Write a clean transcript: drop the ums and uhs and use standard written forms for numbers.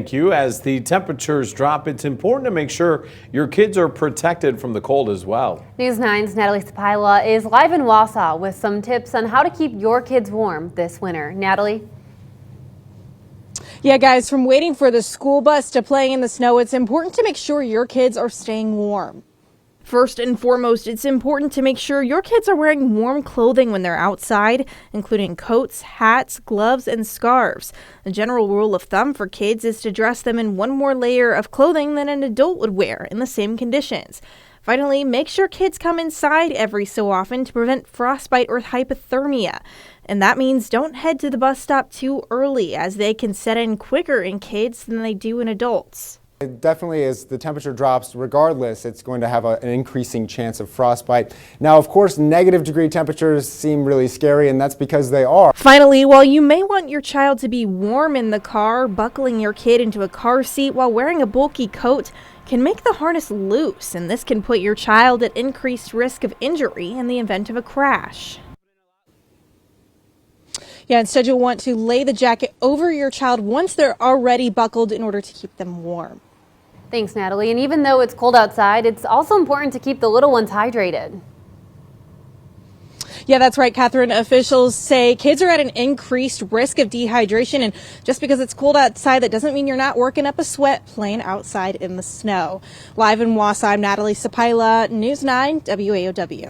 Thank you. As the temperatures drop, it's important to make sure your kids are protected from the cold as well. News 9's Natalie Sapila is live in Wausau with some tips on how to keep your kids warm this winter. Natalie? Yeah, guys, from waiting for the school bus to playing in the snow, it's important to make sure your kids are staying warm. First and foremost, it's important to make sure your kids are wearing warm clothing when they're outside, including coats, hats, gloves, and scarves. The general rule of thumb for kids is to dress them in one more layer of clothing than an adult would wear in the same conditions. Finally, make sure kids come inside every so often to prevent frostbite or hypothermia. And that means don't head to the bus stop too early, as they can set in quicker in kids than they do in adults. It definitely, as the temperature drops, regardless, it's going to have an increasing chance of frostbite. Now, of course, negative-degree temperatures seem really scary, and that's because they are. Finally, while you may want your child to be warm in the car, buckling your kid into a car seat while wearing a bulky coat can make the harness loose, and this can put your child at increased risk of injury in the event of a crash. Yeah, instead you'll want to lay the jacket over your child once they're already buckled in order to keep them warm. Thanks, Natalie. And even though it's cold outside, it's also important to keep the little ones hydrated. Yeah, that's right, Catherine. Officials say kids are at an increased risk of dehydration, and just because it's cold outside, that doesn't mean you're not working up a sweat playing outside in the snow. Live in Wausau, I'm Natalie Sapila, News 9 WAOW.